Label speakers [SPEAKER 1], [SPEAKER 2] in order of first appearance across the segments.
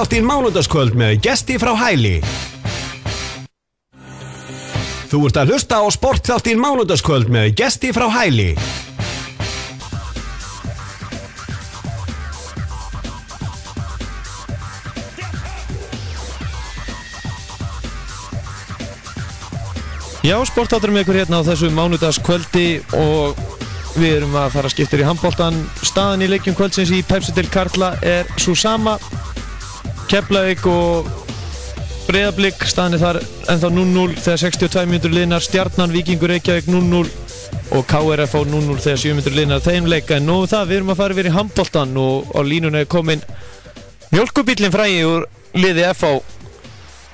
[SPEAKER 1] Sportþáttinn mánudagskvöld með gesti frá Hæli. Þú ert að hlusta á Sportþáttinn mánudagskvöld með gesti frá Hæli.
[SPEAKER 2] Já, Sportþáttur með ykkur hérna á þessu mánudagskvöldi og við erum að fara að skipta í handboltan. Staðan í leikjum kvöldsins í Pepsi-deild karla er sú sama. Keflavík og Breiðablik, staðan er þar ennþá 0-0 þegar 62 mínútur liðnar. Stjarnan, Víkingur, Reykjavík 0-0 og KRF 0-0 þegar 7 mínútur liðnar þeim leika. En nú það, við erum að fara yfir í handboltan og á línunni er komin mjólkurbíllinn frægi úr liði FH.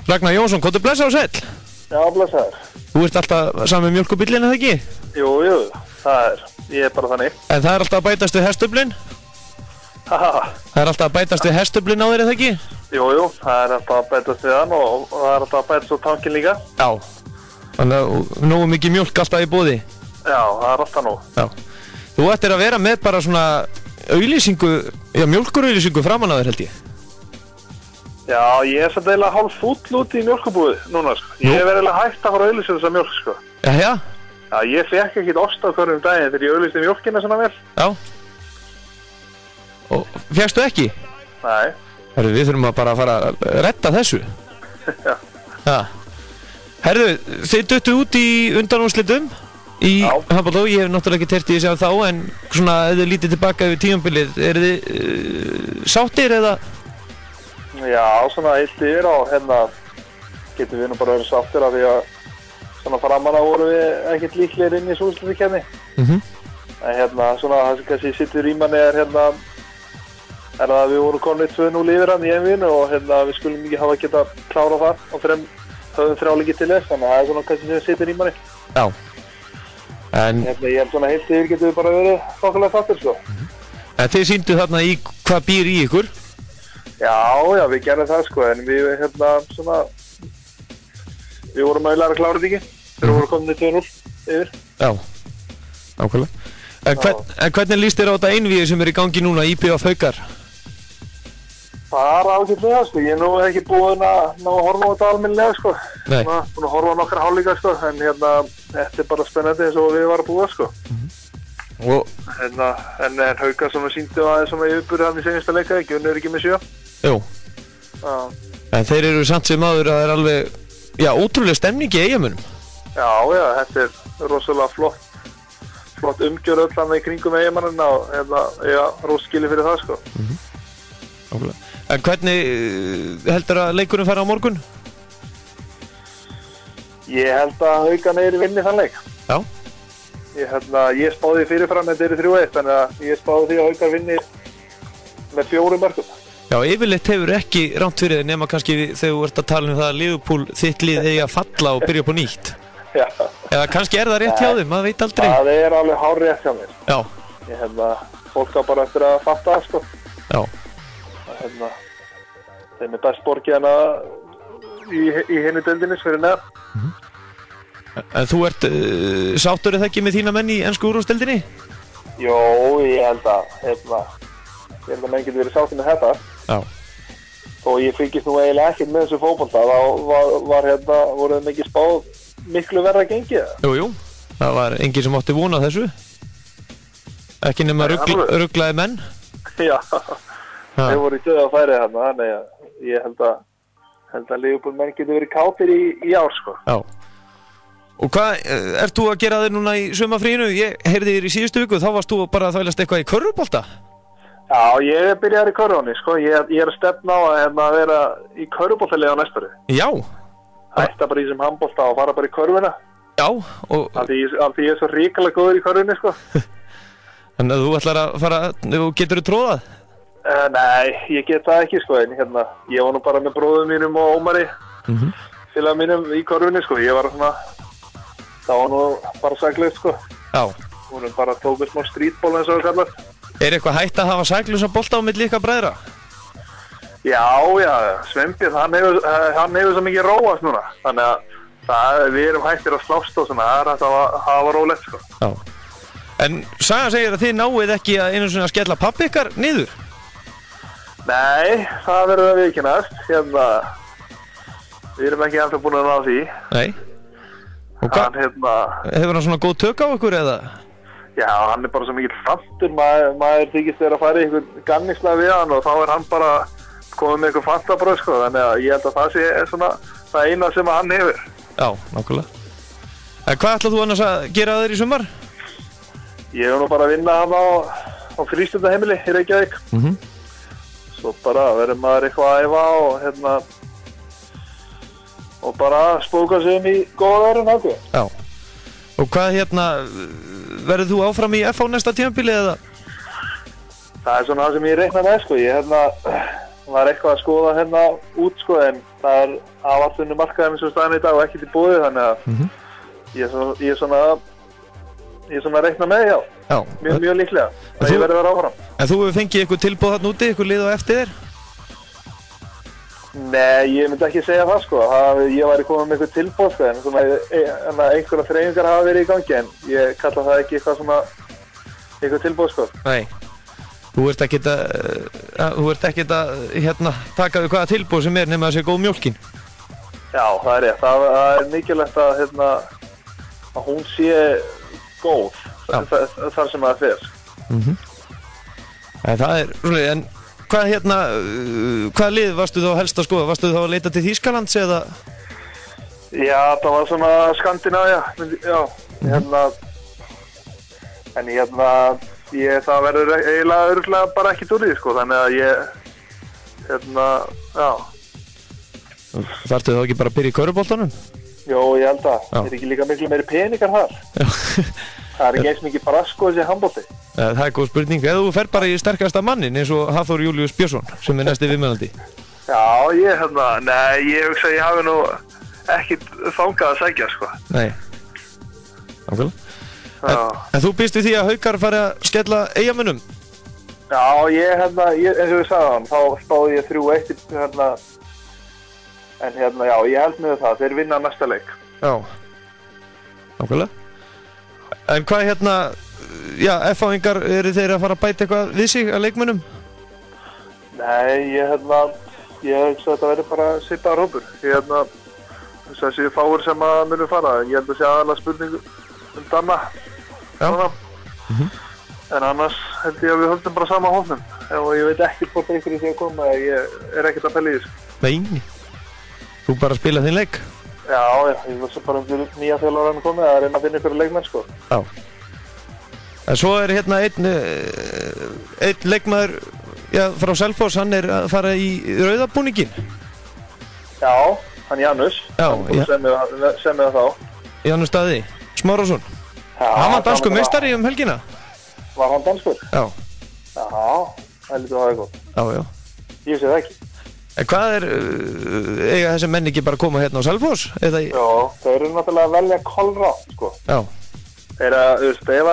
[SPEAKER 2] Ragnar Jónsson, komdu blessa og sæll.
[SPEAKER 3] Já, blessaður.
[SPEAKER 2] Þú ert alltaf saman með mjólkurbíllinn, eða ekki?
[SPEAKER 3] Jú, ég er bara þannig.
[SPEAKER 2] En það er alltaf að bætast við hestöflin?
[SPEAKER 3] Haha.
[SPEAKER 2] Það er alltaf að bætast við hestöflin á þér, eða ekki?
[SPEAKER 3] Jú, það er alltaf að bætast við hann og það er alltaf að bætast við tankin líka.
[SPEAKER 2] Já. Þannig að nógu mikið mjólk alltaf í boði?
[SPEAKER 3] Já, það er alltaf nóg.
[SPEAKER 2] Já. Þú ættir að vera með bara svona auglýsingu, mjólkurauglýsingu framan á þér, held ég.
[SPEAKER 3] Já, ég er samt eiginlega hálf fúll út í mjólkubúði núna, sko. Ég hef verið eiginlega hægt að fara að auglýsa þessa mjólk, sko.
[SPEAKER 2] Jæja?
[SPEAKER 3] Já, ég fekk ekkert ost á hverjum daginn þegar ég auglýsti mjólkina svona vel.
[SPEAKER 2] Já. Og fékkstu ekki?
[SPEAKER 3] Nei.
[SPEAKER 2] Herru, við þurfum að bara fara að redda þessu.
[SPEAKER 3] Já.
[SPEAKER 2] Já. Herru, þið duttu út í undanúrslitum í handbolta. Ég hef náttúrulega ekki tert í þessi af þá, en svona, ef þið lítið tilbaka yfir tímabilið, eru þið sáttir eða?
[SPEAKER 3] Já, svona eitt yfir á hérna getum við nú bara verið sáttir af því að svona framan á voru við ekkert líklegir inn í úrslitakeppni. En hérna svona það sem kannski sittur í manni er hérna er að við vorum konið 2-0 yfir hann í einvíðinu og hérna við skulum ekki hafa getað klárað það og höfum 3 leiki til þess, þannig að það er svona kannski sem sittur í manni.
[SPEAKER 2] Já. En
[SPEAKER 3] hérna ég held svona heilt yfir getum við bara verið þokkalega fattir, sko.
[SPEAKER 2] En þið sýndu þarna í hvað býr í ykkur?
[SPEAKER 3] Já, við gerðum það, sko, en við hérna svona við vorum auðvitað að klára þetta ekki þegar við vorum komið 2-0 yfir.
[SPEAKER 2] Já, nákvæmlega. En hvernig líst þér á þetta einvíði sem er í gangi núna, IBF Haukar?
[SPEAKER 3] Það er ágætlega, sko, ég er nú ekki búinn að horfa á þetta almennilega, sko.
[SPEAKER 2] Nei.
[SPEAKER 3] Búinn að horfa á nokkra hálfleika, sko, en hérna, þetta er bara spennandi eins og við varum að búa, sko.
[SPEAKER 2] Og
[SPEAKER 3] hérna, en Haukar sem sýndu aðeins sem yfirbúrið hann í seinasta leika, ekki unnur ekki með 7.
[SPEAKER 2] Jú.
[SPEAKER 3] Já.
[SPEAKER 2] En þeir eru samt sem áður að það er alveg, já, ótrúlega stemning í Eyjamunum.
[SPEAKER 3] Já, þetta er rosalega flott umgjörð öll hann í kringum Eyjamannina og hérna, rosa skilið fyrir það, sko.
[SPEAKER 2] Nákvæmlega. En hvernig heldur að leikurinn fara á morgun?
[SPEAKER 3] Ég held að Haukarnir vinni þann leik.
[SPEAKER 2] Já.
[SPEAKER 3] Ég spáði fyrirfram þetta eru 3-1, þannig að ég spáði því að Haukar vinni með 4 mörkum.
[SPEAKER 2] Já, yfirleitt hefur ekki rangt fyrir þér nema kannski þegar þú ert að tala um það að Liverpool þitt lið eigi að falla og byrja upp á nýtt.
[SPEAKER 3] Já.
[SPEAKER 2] Eða kannski er það rétt hjá þeim, maður veit aldrei.
[SPEAKER 3] Það er alveg hárrétt hjá mér.
[SPEAKER 2] Já.
[SPEAKER 3] Fólk á bara eftir að fatta það, sko.
[SPEAKER 2] Já.
[SPEAKER 3] Þeim er best borgið hana í hinni deildinni fyrir neðan.
[SPEAKER 2] En þú ert sáttur eða ekki með þína menn í ensku úrvalsdeildinni?
[SPEAKER 3] Jó, ég held að menn getur verið sáttir með þetta.
[SPEAKER 2] Já.
[SPEAKER 3] Og ég fylgist nú eiginlega ekkert með þessu fótbolta. Það voru þeim ekki spáð miklu verra gengið.
[SPEAKER 2] Jú. Það var enginn sem átti von á þessu. Ekki nema ruglaði menn.
[SPEAKER 3] Já. Þeir voru í döða færið þarna, þannig að ég held að Liverpool menn getur verið kátir í ár, sko.
[SPEAKER 2] Já. Og hvað ert þú að gera þér núna í sumarfríinu? Ég heyrði þér í síðustu viku, þá varst þú bara að þvælast eitthvað í körfubolta?
[SPEAKER 3] Já, ég er byrjaður í körfunni, sko. Ég er að stefna á að vera í körfuboltalið á næsta ári. Já. Hætta bara í sem handbolta og fara bara í körfuna. Já. Af því ég er svo ríkalega góður í körfunni, sko.
[SPEAKER 2] Þannig að þú ætlar að fara, getur þú tróðað?
[SPEAKER 3] Nei, ég get það ekki, sko, en ég var nú bara með bróðum mínum og Ómari, félaga mínum í körfunni, sko. Ég var svona, það var nú bara saklaust, sko. Já. Hún bara tók með smá strítból eins og það kallar.
[SPEAKER 2] Er eitthvað hægt að hafa saklausa bolta á milli ykkar bræðra?
[SPEAKER 3] Já, Svembið, hann hefur svo mikið róast núna, þannig að við erum hættir að slást og svona, það er hægt að hafa rólegt, sko.
[SPEAKER 2] Já. En sagan segir að þið náið ekki að einu svona skella pabbi ykkar niður?
[SPEAKER 3] Nei, það verður að viðkennast. Við erum ekki ennþá búin að ná því.
[SPEAKER 2] Nei. Og hvað, hefur hann svona góð tök á ykkur eða?
[SPEAKER 3] Já, hann bara svo mikill fantur, maður þykist að fara í einhvern ganningslag við hann og þá hann bara komið með einhver fantabröð, sko. Þannig að ég held að það sé svona það eina sem hann hefur.
[SPEAKER 2] Já, nákvæmlega. Hvað ætlað þú annars að gera þér í sumar?
[SPEAKER 3] Ég hef nú bara að vinna hann á frístundaheimili í Reykjavík. Svo bara verður maður eitthvað að æfa og bara spóka sig í góða verðum haldi.
[SPEAKER 2] Já. Og hvað verður þú áfram í FH næsta tímabili eða?
[SPEAKER 3] Það er svona það sem ég reikna með, sko. Ég var eitthvað að skoða út, sko, en það er aðvartunni markaðum eins og staðan í dag og ekkert í boði, þannig að ég er svona að reikna með, já. Mjög líklega. Það ég verður að vera áfram.
[SPEAKER 2] En þú hefur fengið eitthvað tilboð þarna úti, eitthvað lið á eftir þér?
[SPEAKER 3] Nei, ég myndi ekki segja það, sko. Ég væri komið með eitthvað tilboð, sko, en svona einhverja þreifingar hafa verið í gangi, en ég kalla það ekki eitthvað tilboð, sko.
[SPEAKER 2] Nei. Þú ert ekkert að taka við hvaða tilboð sem nema að sé góð mjólkin.
[SPEAKER 3] Já, það er rétt. Það er mikilvægt að hún sé góð þar sem það fer.
[SPEAKER 2] Það er rúlega, en hvað lið varstu þá helst að skoða? Varstu þá að leita til Þýskalands eða?
[SPEAKER 3] Já, það var svona Skandinavía, já. Það verður eiginlega örugglega bara ekkert úr því, sko, þannig að já.
[SPEAKER 2] Þarftu þá ekki bara að byrja í körfuboltanum?
[SPEAKER 3] Jó, ég held að. Það er ekki líka miklu meiri peningar þar. Það er ekki eins mikið brask og þessi handbolti.
[SPEAKER 2] Það er góð spurning. Eða þú fer bara í sterkasta mannin eins og Hafþór Júlíus Björnsson sem næsti viðmælandi.
[SPEAKER 3] Já, ég hugsa að ég hafi nú ekkert þangað að sækja, sko.
[SPEAKER 2] Nei. Nákvæmlega. En þú býst við því að Haukar fari að skella Eyjamönnum?
[SPEAKER 3] Já, eins og við sagðum, þá spáði ég 3-1 en já, ég held með það, þeir vinna næsta leik.
[SPEAKER 2] Já, nákvæmlega. En hvað FH-ingar, eru þeir að fara að bæta eitthvað við sig að leikmönnum?
[SPEAKER 3] Nei, ég hugsa að þetta verður bara svipaðar hópur. Þessi fáir sem að munum fara, ég held að sé aðalega spurning Danna. En annars held ég að við höldum bara sama hópnum. Og ég veit ekki hvort einhverju sé að koma, ég er ekkert að pæla í þessu.
[SPEAKER 2] Nei, þú bara spila þinn leik?
[SPEAKER 3] Já, ég vil svo bara fyrir nýja þjálfarann komið að reyna að finna ykkur leikmenn, sko.
[SPEAKER 2] Já. En svo er einn leikmaður frá Selfoss, hann er að fara í rauðabúningin.
[SPEAKER 3] Já, hann Janus.
[SPEAKER 2] Já,
[SPEAKER 3] sem við þá.
[SPEAKER 2] Janus Daði Smárásson. Hann var danskur meistari helgina.
[SPEAKER 3] Var hann danskur?
[SPEAKER 2] Já.
[SPEAKER 3] Já, það lítið að hafa gott.
[SPEAKER 2] Já.
[SPEAKER 3] Ég sé það ekki.
[SPEAKER 2] En hvað eiga þessi menn ekki bara að koma hérna á Selfoss?
[SPEAKER 3] Já, þeir eru náttúrulega að velja kolrátt, sko. Já. Ef þeir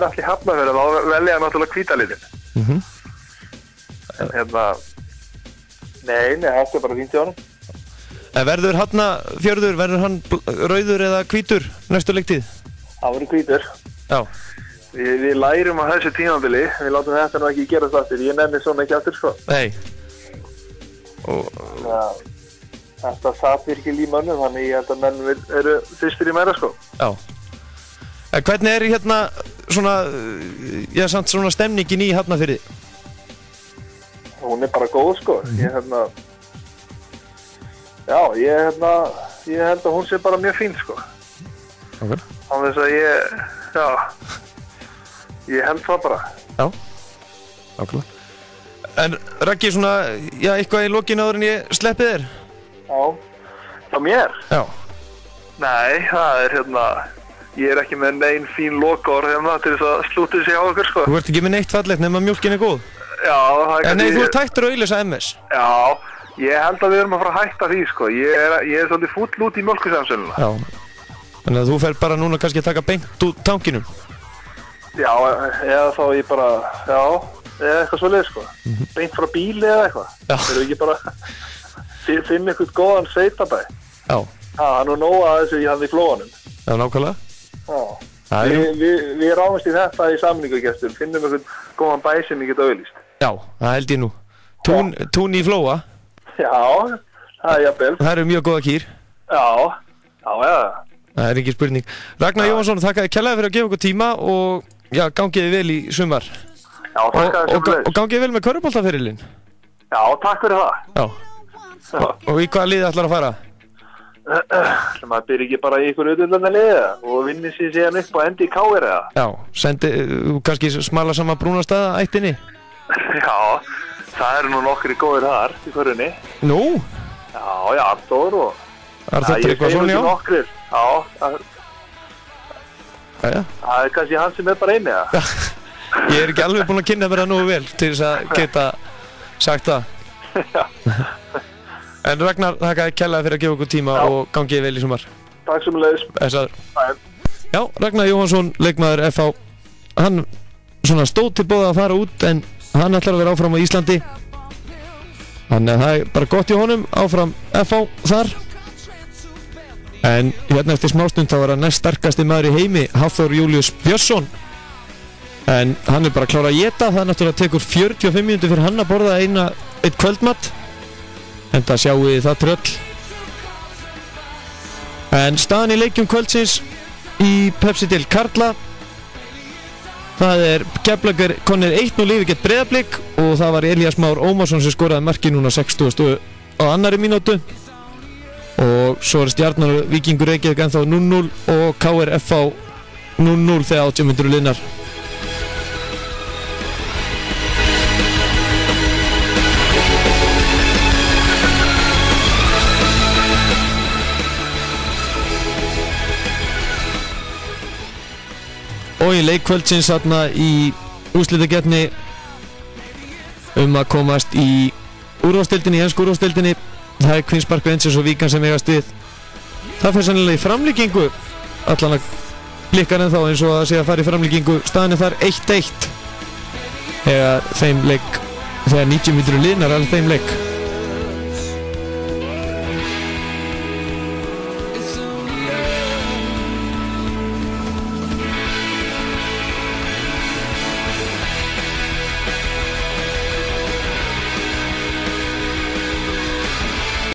[SPEAKER 3] allir Hafnarfjörður, þá velja náttúrulega hvítalitin. En nei, þetta er bara fínt í honum.
[SPEAKER 2] En verður Hafnarfjörður, verður hann rauður eða hvítur næstu leiktíð?
[SPEAKER 3] Það verður hvítur. Já. Við lærum á þessu tímabili, við látum þetta nú ekki gera það aftur, ég nefnir svona ekki aftur, sko.
[SPEAKER 2] Nei.
[SPEAKER 3] Þetta satt virkilega í mönnum, þannig ég held að menn eru fyrstir í meira, sko.
[SPEAKER 2] Já. En hvernig er svona stemningin í Hafnarfirði?
[SPEAKER 3] Hún er bara góð, sko. Ég held að hún sé bara mjög fín, sko.
[SPEAKER 2] Okay.
[SPEAKER 3] Þannig að ég held það bara.
[SPEAKER 2] Já, nákvæmlega. En Raggi, eitthvað í lokinu áður en ég sleppi þér?
[SPEAKER 3] Já, hjá mér?
[SPEAKER 2] Já.
[SPEAKER 3] Nei, það er ég er ekki með neinn fín lokaorð til þess að slúta sig á okkur, sko.
[SPEAKER 2] Þú ert ekki með neitt fallegt nema mjólkin er góð?
[SPEAKER 3] Já, það er
[SPEAKER 2] nei, þú ert hættur að auglýsa MS.
[SPEAKER 3] Já, ég held að við erum að fara að hætta því, sko. Ég er svolítið fúll út í mjólkursamsöluna.
[SPEAKER 2] Já, þannig að þú fer bara núna kannski að taka beint úr tankinum.
[SPEAKER 3] Já, eða þá ég bara, eða eitthvað svolítið, sko. Beint frá bíli eða eitthvað. Þeir eru ekki bara finna eitthvað góðan sveitabæ. Já. Það er nú nóg að þessu í hann í flóanum.
[SPEAKER 2] Já, nákvæmlega.
[SPEAKER 3] Já. Við ráðumst í þetta í samningagestur, finnum eitthvað góðan bæ sem ég geta auðlýst.
[SPEAKER 2] Já, það held ég nú. Tún í Flóa.
[SPEAKER 3] Já, það er jafnvel.
[SPEAKER 2] Það eru mjög góða kýr.
[SPEAKER 3] Já.
[SPEAKER 2] Það er ekki spurning. Ragnar Jóhansson, þakka þér kærlega fyrir að gefa okkur tíma og já, gangiði vel í sumar.
[SPEAKER 3] Já, þakka þér sömuleiðis.
[SPEAKER 2] Og gangiði vel með körfuboltaferilinn.
[SPEAKER 3] Já, takk fyrir það.
[SPEAKER 2] Já. Og í hvaða liði ætlar að fara?
[SPEAKER 3] Maður byrja ekki bara í ykkur auðvitað liða og vinni sér síðan upp og endi í KR eða?
[SPEAKER 2] Já, kannski smala sama Brúnastaða ættinni?
[SPEAKER 3] Já, það eru nú nokkri góðir þar í körunni.
[SPEAKER 2] Nú?
[SPEAKER 3] Já, Arþór og...
[SPEAKER 2] Arþór Tryggvason, já?
[SPEAKER 3] Nokkrir. Já, það er kannski hann sem er bara eini, eða?
[SPEAKER 2] Ég er ekki alveg búinn að kynna mér það nú vel til þess að geta sagt það. En Ragnar, þakka þér kærlega fyrir að gefa okkur tíma og gangiði vel í sumar.
[SPEAKER 3] Takk sömuleiðis.
[SPEAKER 2] Já, Ragnar Jóhansson, leikmaður FH, hann svona stóð til boða að fara út en hann ætlar að vera áfram á Íslandi. Þannig að það er bara gott í honum, áfram FH þar. En hérna eftir smástund þá var hann næst sterkasti maður í heimi, Hafþór Júlíus Björnsson. En hann er bara að klára að éta, það náttúrulega tekur 45 mínútur fyrir hann að borða eitt kvöldmatt. En það sjáum við það tröll. En staðan í leikjum kvöldsins í Pepsi-deild karla. Það er Keflavíkur konir 1-0 yfir gegn Breiðablik og það var Elías Már Ómarsson sem skoraði markið núna 60 á annari mínútu. Og svo er Stjarnan og Víkingur Reykjavík ennþá 0-0 og KR FH 0-0 þegar 80 mínútur liðnar. Og í leikkvöldsins þarna í úrslitakeppni að komast í úrvalsdeildinni, í ensku úrvalsdeildinni. Það er Queens Park Rangers og Víkan sem eigast við. Það fyrir sennilega í framlíkingu. Allan að blikkar ennþá eins og að sé að fara í framlíkingu. Staðan er þar 1-1 þegar 90 mínútur liðnar alveg þeim leik.